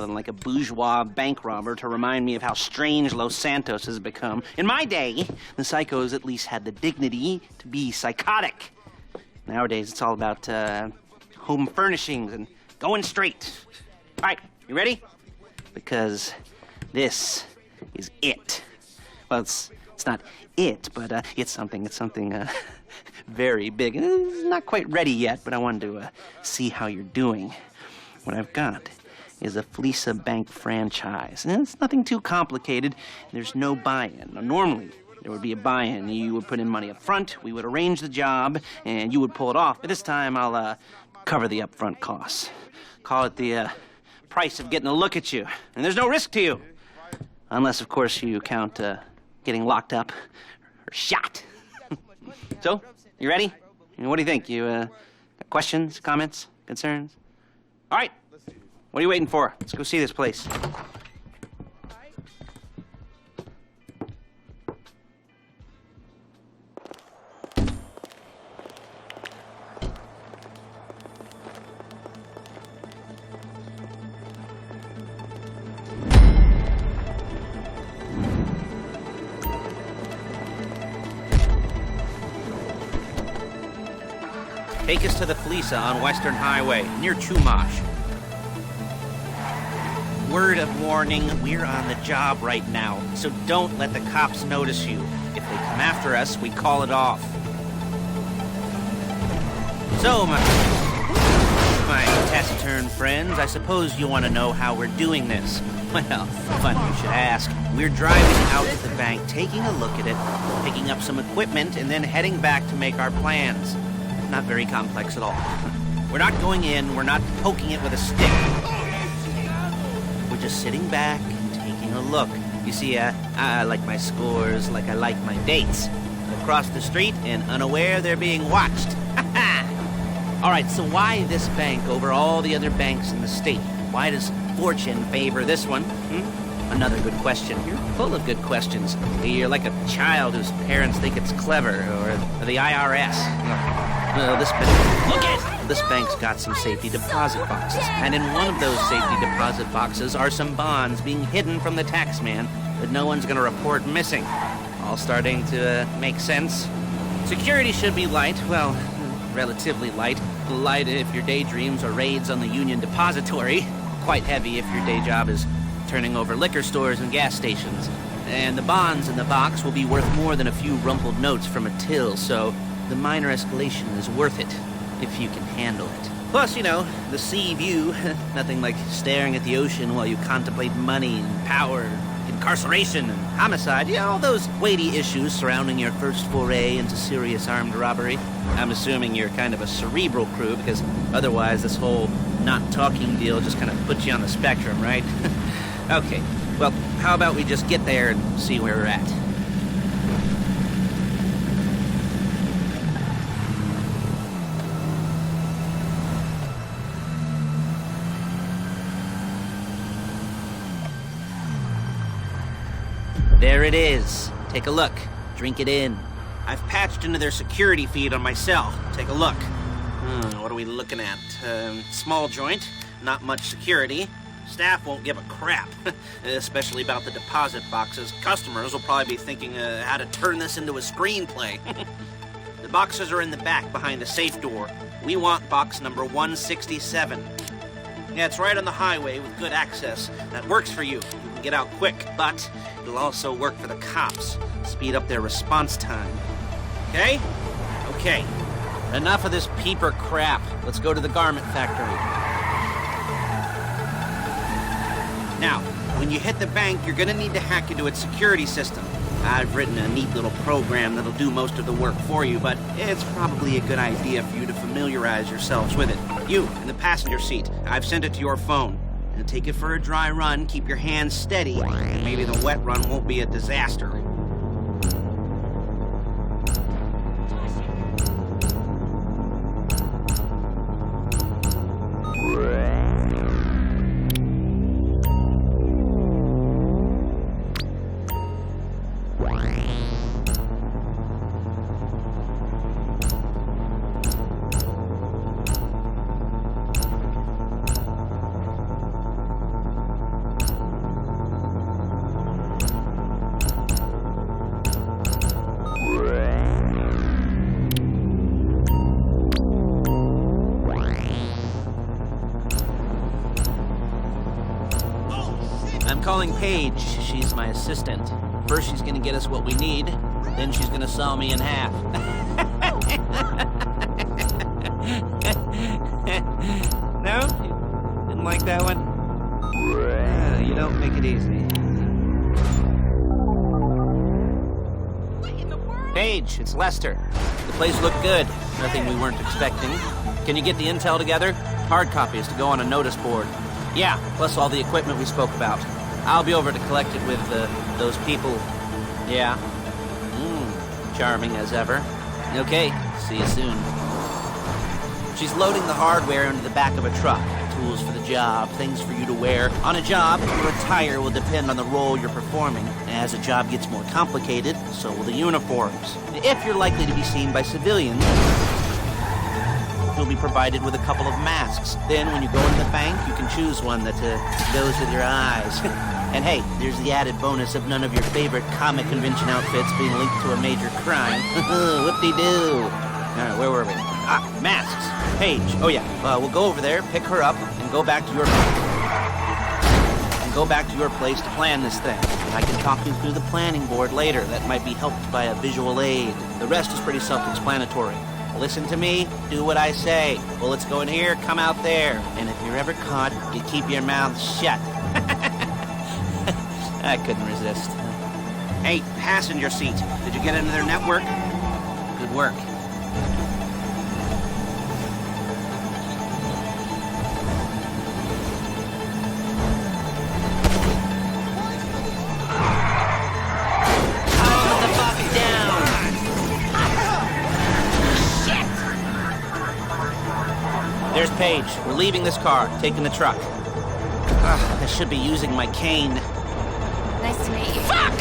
villain like a bourgeois bank robber to remind me of how strange Los Santos has become. In my day, the psychos at least had the dignity to be psychotic. Nowadays, it's all about home furnishings and going straight. All right, you ready? Because this is it. Well, it's not it, but it's something very big. And it's not quite ready yet, but I wanted to see how you're doing. What I've got is a Fleeca bank franchise. And it's nothing too complicated. There's no buy-in. Now, normally, there would be a buy-in. You would put in money up front, we would arrange the job, and you would pull it off. But this time, I'll cover the upfront costs. Call it the price of getting a look at you. And there's no risk to you. Unless, of course, you count getting locked up or shot. So, you ready? What do you think? You got questions, comments, concerns? All right. What are you waiting for? Let's go see this place. Take us to the Fleeca on Western Highway, near Chumash. Word of warning, we're on the job right now, so don't let the cops notice you. If they come after us, we call it off. So, my taciturn friends, I suppose you want to know how we're doing this. Well, funny you should ask. We're driving out to the bank, taking a look at it, picking up some equipment, and then heading back to make our plans. Not very complex at all. We're not going in, we're not poking it with a stick. We're just sitting back and taking a look. You see, I like my scores like I like my dates. Across the street and unaware they're being watched. All right, so why this bank over all the other banks in the state? Why does fortune favor this one? Another good question. You're full of good questions. You're like a child whose parents think it's clever, or the IRS. Well, this bank's got some safety deposit boxes, and in one of those safety deposit boxes are some bonds being hidden from the tax man that no one's gonna report missing. All starting to make sense. Security should be light, well, relatively light. Light if your daydreams are raids on the Union Depository. Quite heavy if your day job is turning over liquor stores and gas stations. And the bonds in the box will be worth more than a few rumpled notes from a till, so the minor escalation is worth it, if you can handle it. Plus, you know, the sea view, nothing like staring at the ocean while you contemplate money and power, incarceration and homicide, yeah, all those weighty issues surrounding your first foray into serious armed robbery. I'm assuming you're kind of a cerebral crew, because otherwise this whole not talking deal just kind of puts you on the spectrum, right? Okay, well, how about we just get there and see where we're at? There it is. Take a look. Drink it in. I've patched into their security feed on my cell. Take a look. What are we looking at? Small joint, not much security. Staff won't give a crap, especially about the deposit boxes. Customers will probably be thinking how to turn this into a screenplay. The boxes are in the back behind the safe door. We want box number 167. Yeah, it's right on the highway with good access. That works for you. You can get out quick, but it'll also work for the cops. Speed up their response time. Okay? Okay. Enough of this peeper crap. Let's go to the garment factory. Now, when you hit the bank, you're gonna need to hack into its security system. I've written a neat little program that'll do most of the work for you, but it's probably a good idea for you to familiarize yourselves with it. You, in the passenger seat, I've sent it to your phone. And take it for a dry run, keep your hands steady, and maybe the wet run won't be a disaster. I'm calling Paige. She's my assistant. First, she's gonna get us what we need. Then she's gonna saw me in half. No? You didn't like that one? You don't make it easy. Paige, it's Lester. The place looked good. Nothing we weren't expecting. Can you get the intel together? Hard copies to go on a notice board. Yeah, plus all the equipment we spoke about. I'll be over to collect it with those people. Yeah. Charming as ever. Okay, see you soon. She's loading the hardware into the back of a truck. Tools for the job, things for you to wear. On a job, your attire will depend on the role you're performing. As a job gets more complicated, so will the uniforms. If you're likely to be seen by civilians, you'll be provided with a couple of masks. Then, when you go into the bank, you can choose one that goes with your eyes. And hey, there's the added bonus of none of your favorite comic convention outfits being linked to a major crime. Whoop-de-doo. All right, where were we? Masks. Paige. Oh yeah. We'll go over there, pick her up, and go back to your place to plan this thing. And I can talk you through the planning board later. That might be helped by a visual aid. The rest is pretty self-explanatory. Listen to me, do what I say. Bullets go in here, come out there. And if you're ever caught, you keep your mouth shut. I couldn't resist. Hey, passenger seat. Did you get into their network? Good work. There's Paige. We're leaving this car, taking the truck. I should be using my cane. Nice to meet you. Fuck!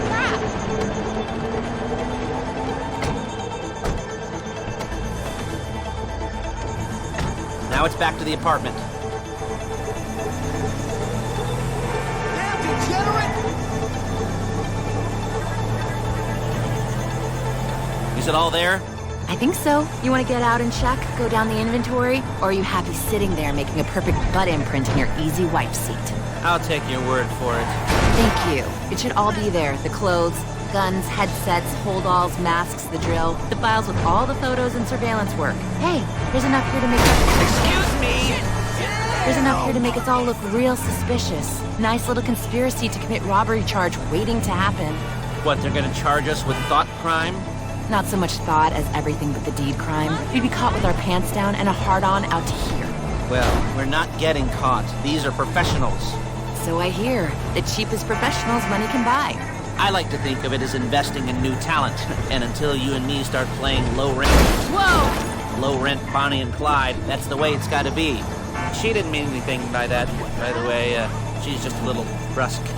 Crap! Now it's back to the apartment. Is it all there? I think so. You want to get out and check, go down the inventory, or are you happy sitting there making a perfect butt imprint in your easy wipe seat? I'll take your word for it. Thank you. It should all be there. The clothes, guns, headsets, holdalls, masks, the drill, the files with all the photos and surveillance work. Hey, there's enough here to make Excuse me! There's enough here to make us all look real suspicious. Nice little conspiracy to commit robbery charge waiting to happen. What, they're gonna charge us with thought crime? Not so much thought as everything but the deed crime. We'd be caught with our pants down and a hard-on out to here. Well, we're not getting caught. These are professionals. So I hear. The cheapest professionals money can buy. I like to think of it as investing in new talent. And until you and me start playing low rent... Whoa! Low rent Bonnie and Clyde, that's the way it's gotta be. She didn't mean anything by that, by the way. She's just a little brusque.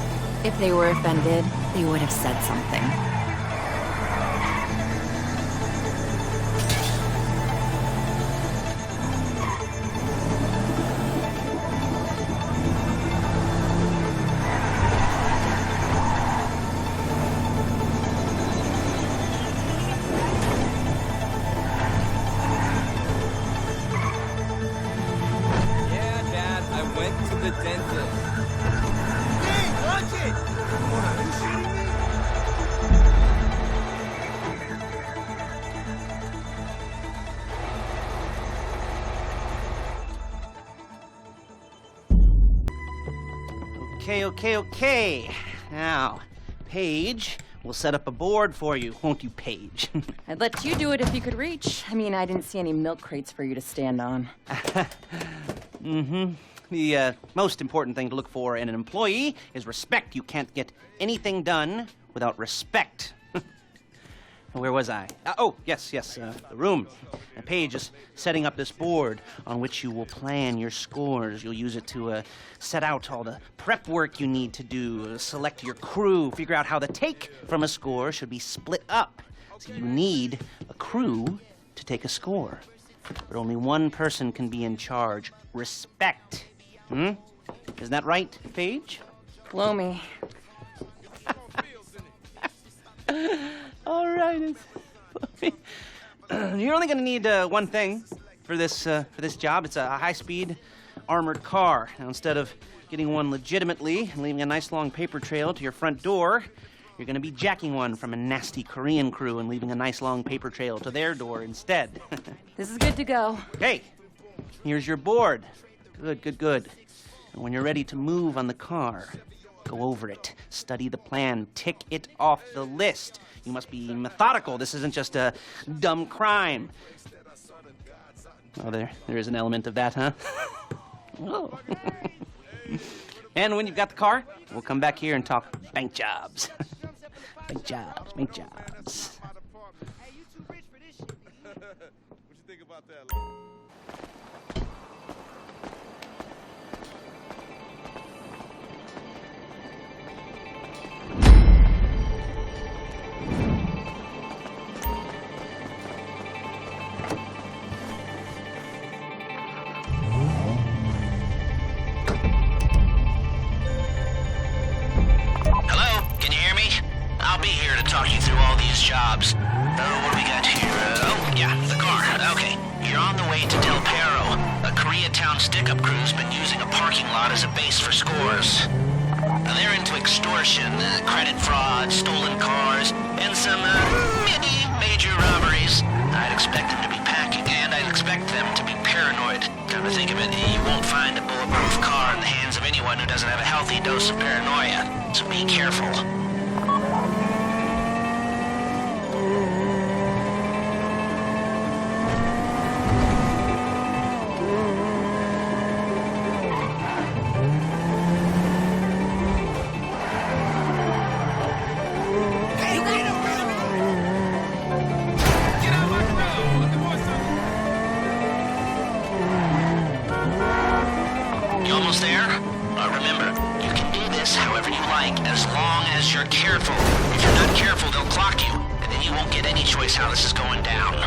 If they were offended, they would have said something. Okay. Now, Paige, we'll set up a board for you, won't you, Paige? I'd let you do it if you could reach. I mean, I didn't see any milk crates for you to stand on. The most important thing to look for in an employee is respect. You can't get anything done without respect. Where was I? Yes, the room. Paige is setting up this board on which you will plan your scores. You'll use it to set out all the prep work you need to do, select your crew, figure out how the take from a score should be split up. So you need a crew to take a score. But only one person can be in charge. Respect. Isn't that right, Paige? Blow me. All right. You're only gonna need one thing for this job. It's a high-speed armored car. Now, instead of getting one legitimately and leaving a nice long paper trail to your front door, you're gonna be jacking one from a nasty Korean crew and leaving a nice long paper trail to their door instead. This is good to go. Hey, here's your board. Good. And when you're ready to move on the car, go over it, study the plan, tick it off the list. You must be methodical. This isn't just a dumb crime. Oh, there is an element of that, huh? Oh. And when you've got the car, we'll come back here and talk bank jobs. Bank jobs. Hey, you too rich for this shit. What you think about that, Lord? I'll be here to talk you through all these jobs. What do we got here? The car. Okay. You're on the way to Del Perro. A Koreatown stick-up crew's been using a parking lot as a base for scores. They're into extortion, credit fraud, stolen cars, and some, major robberies. I'd expect them to be packing, and I'd expect them to be paranoid. Come to think of it, you won't find a bulletproof car in the hands of anyone who doesn't have a healthy dose of paranoia. So be careful. You almost there? Remember, you can do this however you like, as long as you're careful. If you're not careful, they'll clock you, and then you won't get any choice how this is going down.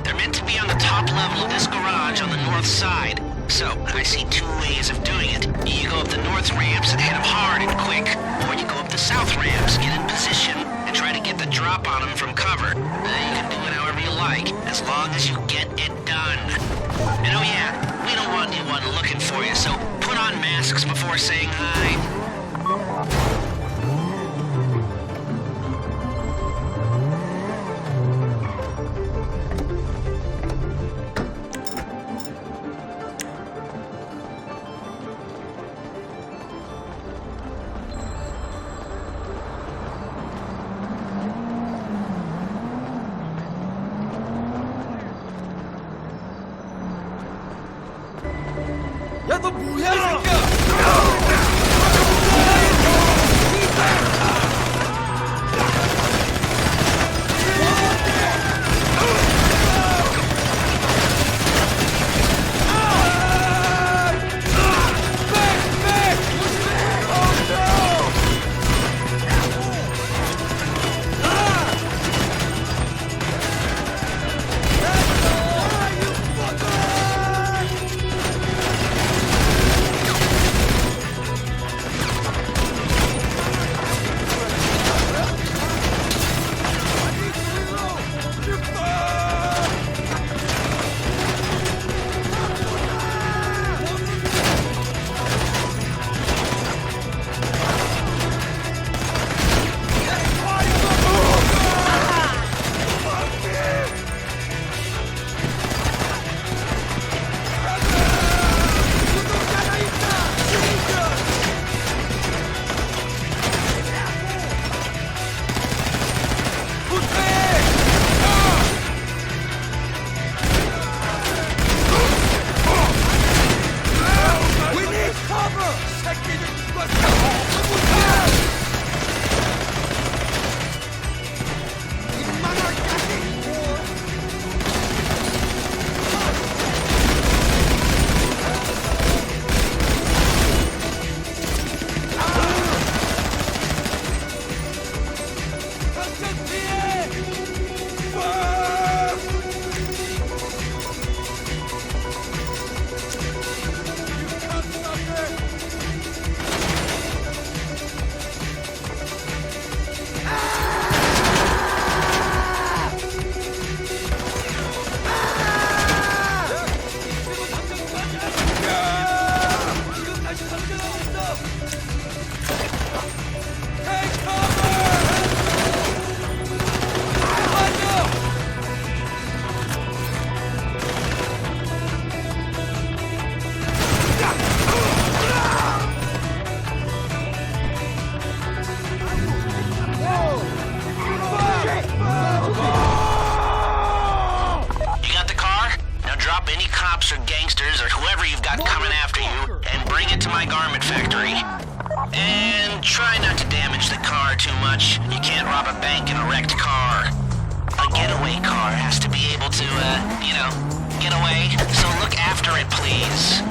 They're meant to be on the top level of this garage on the north side. So, I see two ways of doing it. You go up the north ramps and hit them hard and quick, or you go up the south ramps, get in position, and try to get the drop on them from cover. You can do it however you like, as long as you get it done. And oh yeah, we don't want anyone looking for you, so put on masks before saying hi. 야, 너 뭐야, 이 새끼야! much. You can't rob a bank in a wrecked car. A getaway car has to be able to, get away. So look after it, please.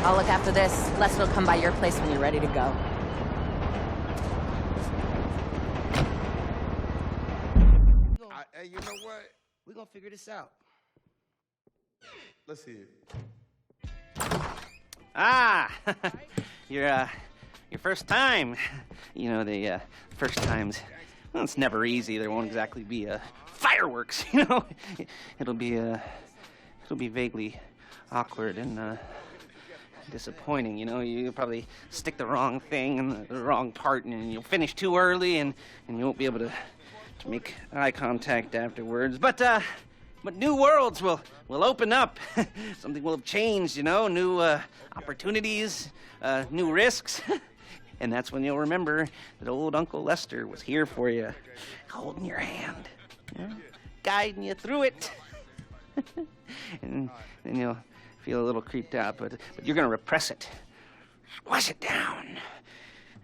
I'll look after this. Lester will come by your place when you're ready to go. Hey, you know what? We're gonna figure this out. Let's see it. Ah, your first time. You know, the first times, well, it's never easy. There won't exactly be fireworks, you know. It'll be vaguely awkward and disappointing, you know. You'll probably stick the wrong thing in the wrong part, and you'll finish too early, and you won't be able to make eye contact afterwards. But new worlds will open up. Something will have changed, you know. New opportunities, new risks. And that's when you'll remember that old Uncle Lester was here for you, holding your hand, you know, guiding you through it. And then you'll feel a little creeped out, but you're gonna repress it. Squash it down.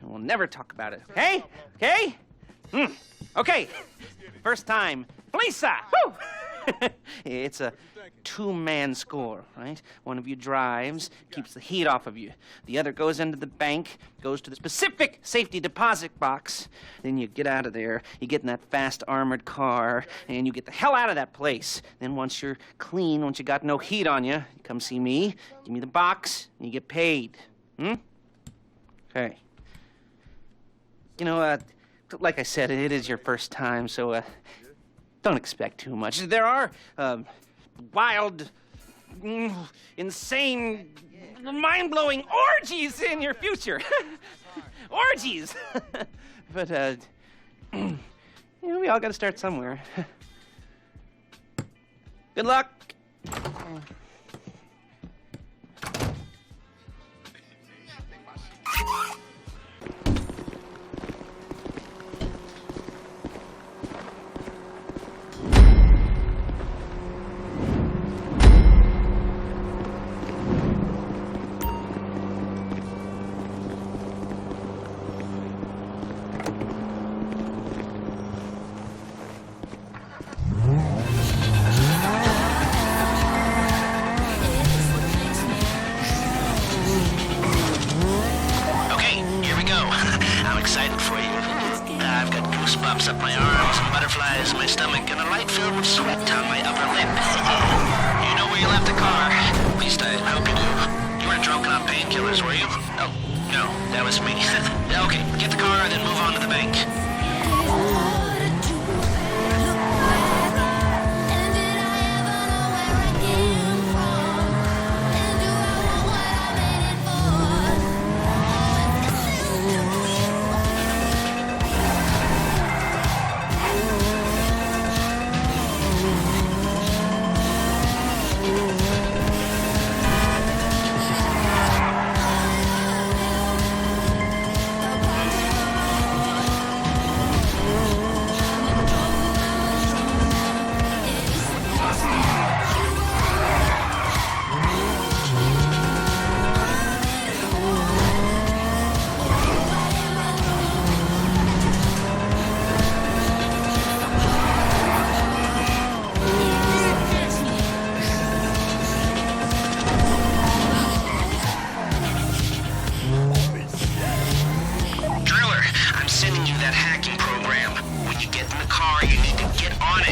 And we'll never talk about it, okay? Okay? Okay. First time. Fleeca! Woo! It's a two-man score, right? One of you drives, keeps the heat off of you. The other goes into the bank, goes to the specific safety deposit box. Then you get out of there, you get in that fast armored car, and you get the hell out of that place. Then once you're clean, once you got no heat on you, you come see me, give me the box, and you get paid. Okay. You know, like I said, it is your first time, so don't expect too much. There are wild, insane, mind-blowing orgies in your future. Orgies! But, you know, we all gotta start somewhere. Good luck! Up my arms and butterflies in my stomach and a light filled with sweat on my upper lip. You know where you left the car? At least I hope you do. You weren't drunk on painkillers, were you? Oh, no, that was me. Okay, get the car and then move on to the bank.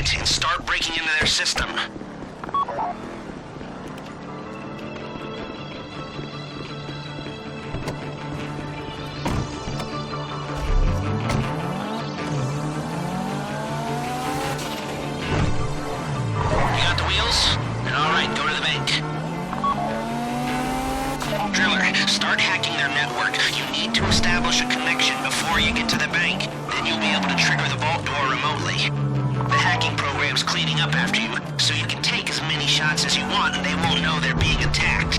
equipment and start breaking into their system. You got the wheels? Alright, go to the bank. Driller, start hacking their network. You need to establish a connection before you get to the bank. Then you'll be able to trigger the vault door remotely. The hacking program's cleaning up after you, so you can take as many shots as you want and they won't know they're being attacked.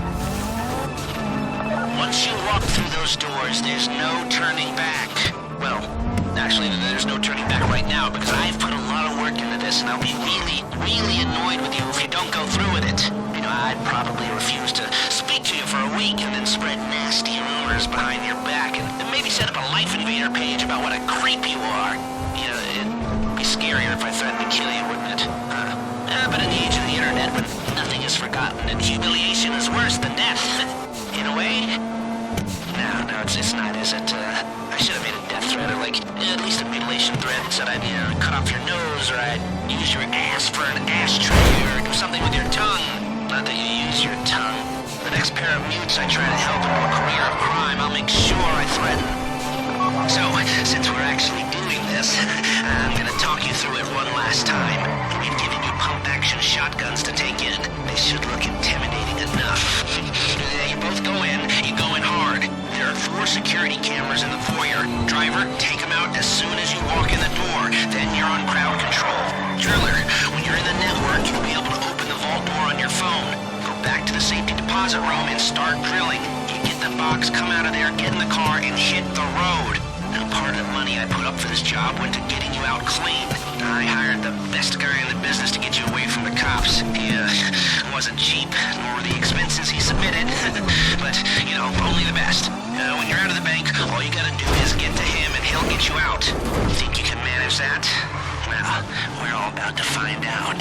Once you walk through those doors, there's no turning back. Well, actually, there's no turning back right now because I've put a lot of work into this and I'll be really, really annoyed with you if you don't go through with it. You know, I'd probably refuse to speak to you for a week and then spread nasty rumors behind your back and maybe set up a Life Invader page about what a creep you are. You know, it'd be scarier if I threatened to kill you, wouldn't it? But in the age of the internet, when nothing is forgotten and humiliation is worse than death, in a way. No, it's not, is it? I should have made a death threat or like at least a mutilation threat and said I'd, cut off your nose or I'd use your ass for an ashtray or do something with your tongue. Not that you use your tongue. The next pair of mutes I try to help into a career of crime, I'll make sure I threaten. So, since we're actually doing this, I'm gonna talk you through it one last time. We've given you pump-action shotguns to take in. They should look intimidating enough. You both go in, you go in hard. There are 4 security cameras in the foyer. Driver, take them out as soon as you walk in the door. Then you're on crowd control. Driller, when you're in the network, you'll be able to open the vault door on your phone. Go back to the safety deposit room and start drilling. You get the box, come out of there, get in the car, and hit the road. Now, part of the money I put up for this job went to getting you out clean. I hired the best guy in the business to get you away from the cops. He wasn't cheap, nor were the expenses he submitted. But, only the best. When you're out of the bank, all you gotta do is get to him and he'll get you out. You think you can manage that? Well, we're all about to find out.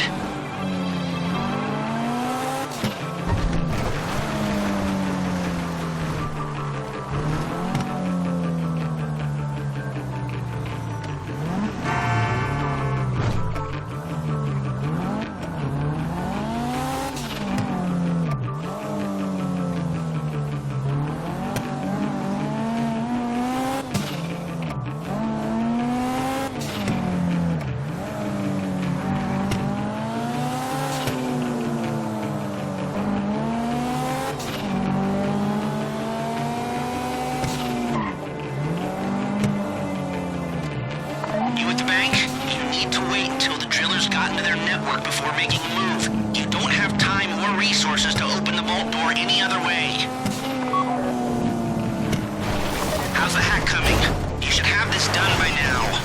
Before making a move. You don't have time or resources to open the vault door any other way. How's the hack coming? You should have this done by now.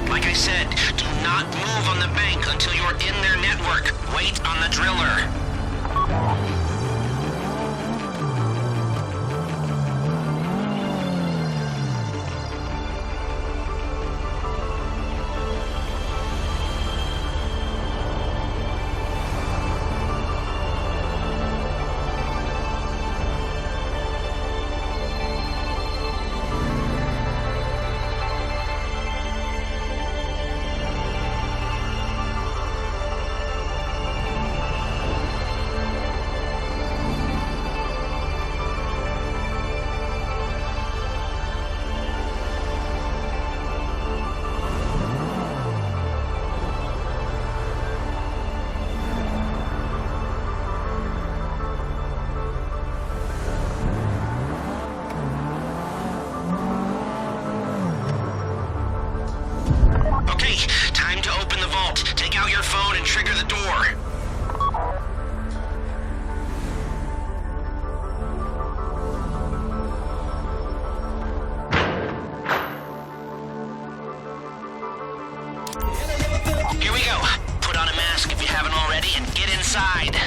Like I said, do not move on the bank until you're in their network. Wait on the driller. out your phone and trigger the door. Here we go. Put on a mask if you haven't already and get inside.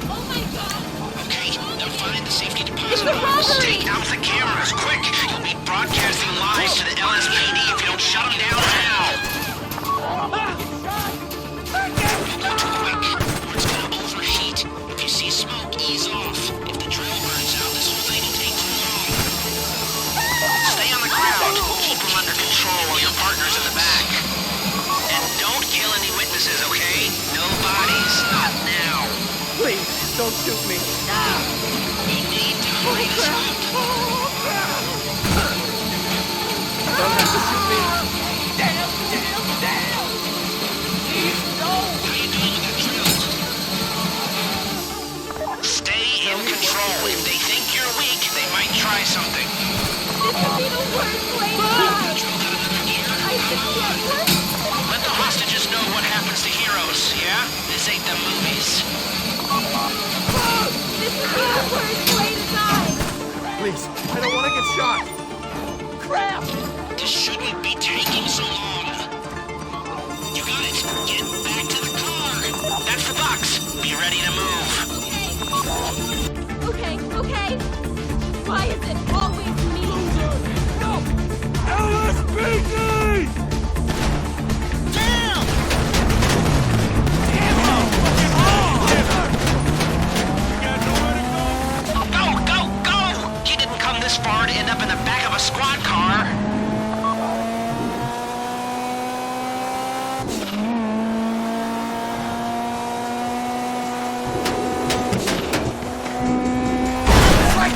Oh my god! Okay, now find the safety deposit box. Take out the cameras, quick! You'll be broadcasting live to the LSPD if you don't shut them down now. Don't go too quick, or it's gonna overheat. If you see smoke, ease off. If the drill burns out, this whole thing will take too long. Stay on the ground. Keep them under control while your partner's in the back. And don't kill any witnesses, okay? No bodies, not now. Please, don't shoot me. We need to hurry this up. Don't have to shoot me. Damn! Please, no! How you doing with that drill? Stay in control. If they think you're weak, they might try something. This would be the worst way to die! Drill got another gear? I just can't work! Let the hostages know what happens to heroes, yeah? This ain't the movies. This would be the worst way to die! Please, I don't want to get shot. Crap! This shouldn't be taking so long. You got it. Get back to the car. That's the box. Be ready to move. Okay. Why is it always me? No! LSPD! Damn! Go! He didn't come this far to end up in the back of a squad car.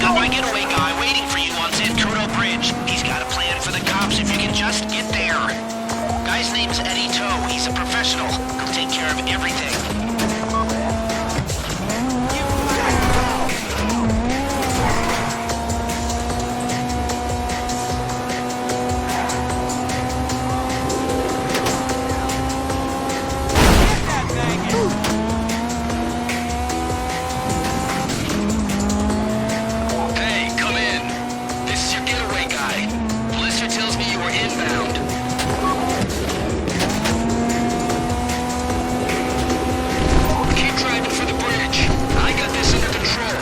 Got my getaway guy waiting for you on San Cudo Bridge. He's got a plan for the cops if you can just get there. Guy's name's Eddie Toe. He's a professional. He'll take care of everything. Hey, come in. This is your getaway guy. Blister tells me you were inbound. Keep driving for the bridge. I got this under control.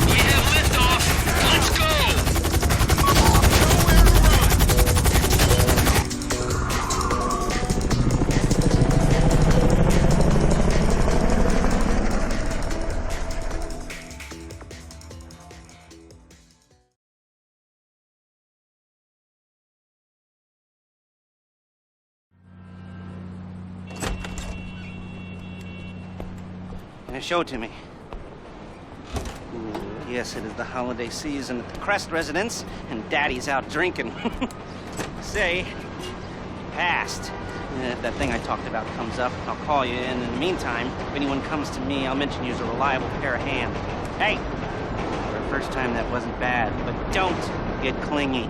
We have liftoff. Let's go. Show it to me. Yes, it is the holiday season at the Crest residence, and Daddy's out drinking. Say, passed. If that thing I talked about comes up, I'll call you, and in the meantime, if anyone comes to me, I'll mention you as a reliable pair of hands. Hey! For a first time, that wasn't bad, but don't get clingy.